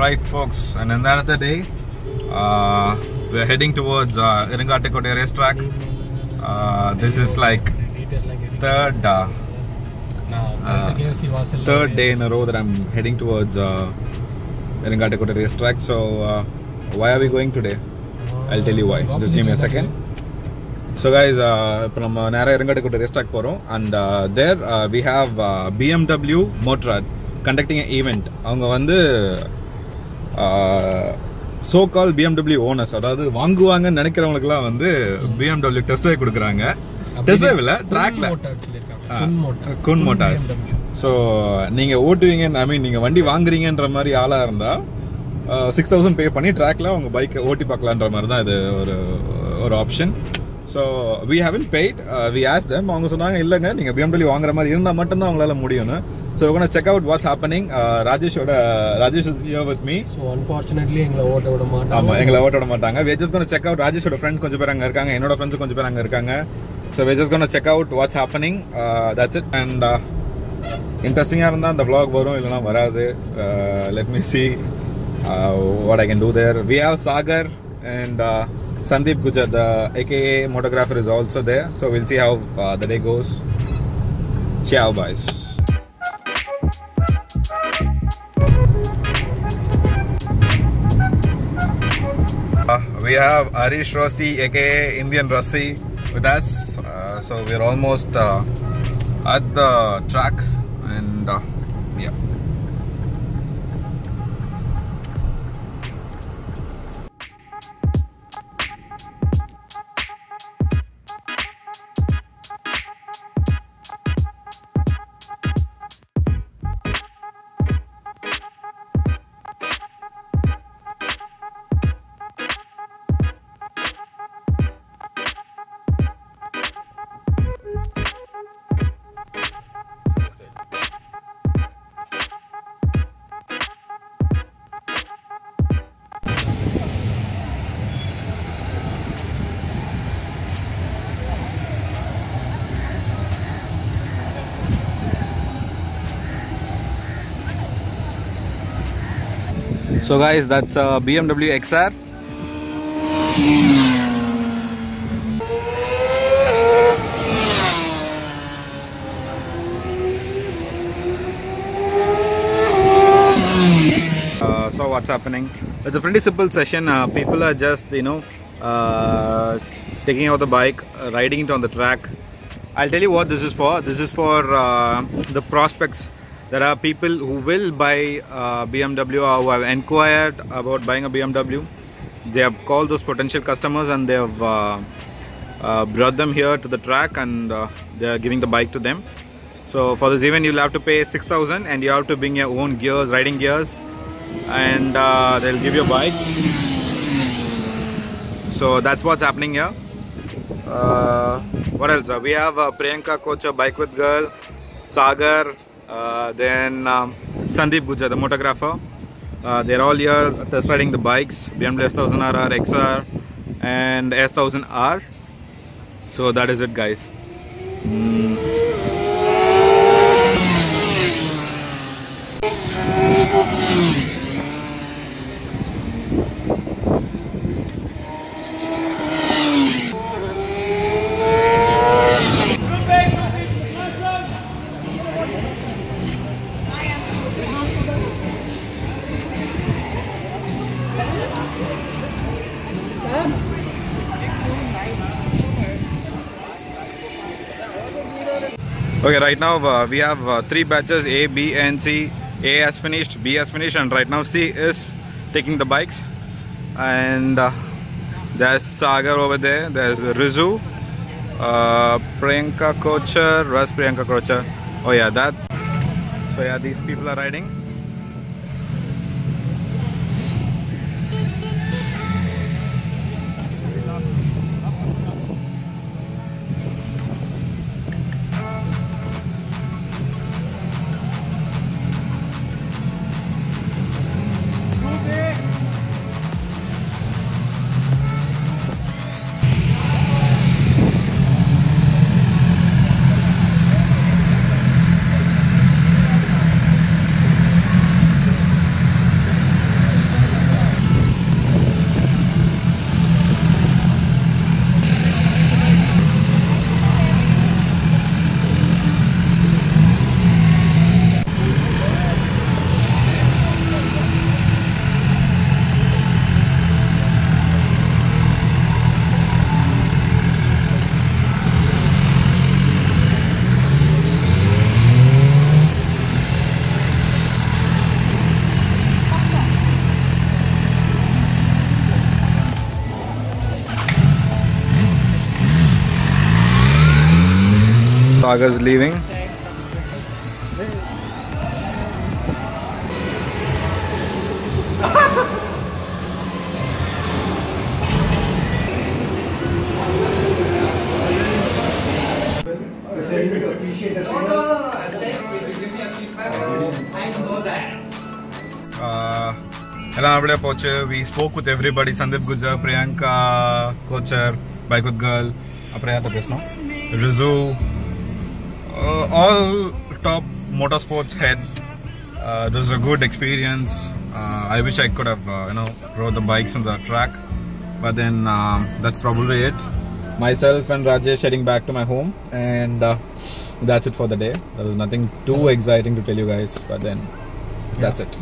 Alright folks, and another day we're heading towards Iringatikode Racetrack. This is like third day in a row that I'm heading towards Iringatikode Racetrack. So why are we going today? I'll tell you why. Just give me a second. So guys, from Iringatikode Racetrack and there we have BMW Motorrad conducting an event. So-called BMW owners, அதாவது வாங்குவாங்கன்னு நினைக்கிறவங்களுக்குலாம் வந்து BMW test drive கொடுக்குறாங்க. Test drive இல்ல, ட்ராக்ல குன் Motors. So நீங்க ஓட்டுவீங்க, நீங்க வண்டி வாங்குறீங்கன்ற மாதிரி ஆளா இருந்தா 6000 பே பண்ணி ட்ராக்ல உங்க பைக்கை ஓட்டி பார்க்கலான்ற மாதிரி தான் இது ஒரு option. So we haven't paid, we asked them. அவங்க சொன்னாங்க இல்லைங்க, நீங்க BMW வாங்குற மாதிரி இருந்தா மட்டும்தான் அவங்களால முடியும்னு. So we're going to check out what's happening. Rajesh is here with me. So unfortunately engla ஓட்ட விட மாட்டாங்க. We're just going to check out. Rajesh oda friends konja பேர் அங்க இருக்காங்க, என்னோட friends konja பேர் அங்க இருக்காங்க. So we're just going to check out what's happening. That's it. And interesting ah irundha the vlog varum illana varadu. Let me see what I can do there. We have Sagar and Sandeep Gujar, the aka photographer, is also there. So we'll see how the day goes. Ciao guys. We have Arish Rossi, aka Indian Rossi, with us. So we're almost at the track, and yeah. So guys, that's BMW XR. So what's happening? It's a pretty simple session. People are just, taking out the bike, riding it on the track. I'll tell you what this is for. This is for the prospects. There are people who will buy BMW or who have inquired about buying a BMW. They have called those potential customers and they have brought them here to the track, and they are giving the bike to them. So for this event you'll have to pay 6,000 and you have to bring your own gears, riding gears, and they'll give you a bike. So that's what's happening here. What else? We have Priyanka Coach, a bike with girl, Sagar, then Sandeep Gujar, the photographer. They're all here test riding the bikes, BMW S1000RR, XR and S1000R. So that is it guys. Okay, right now we have 3 batches, A, B and C. A has finished, B has finished, and right now C is taking the bikes. And there's Sagar over there, there's Rizu, Priyanka Kocher. Where's Priyanka Kocher? Oh yeah, that. So yeah, these people are riding. Sagar's leaving. We spoke with everybody. Sandeep Gujar, Priyanka, Kocher, Bike with Girl, Rizu, all top motorsports head. It was a good experience. I wish I could have rode the bikes on the track, but then that's probably it. Myself and Rajesh heading back to my home, and that's it for the day. There was nothing too exciting to tell you guys, but then that's it.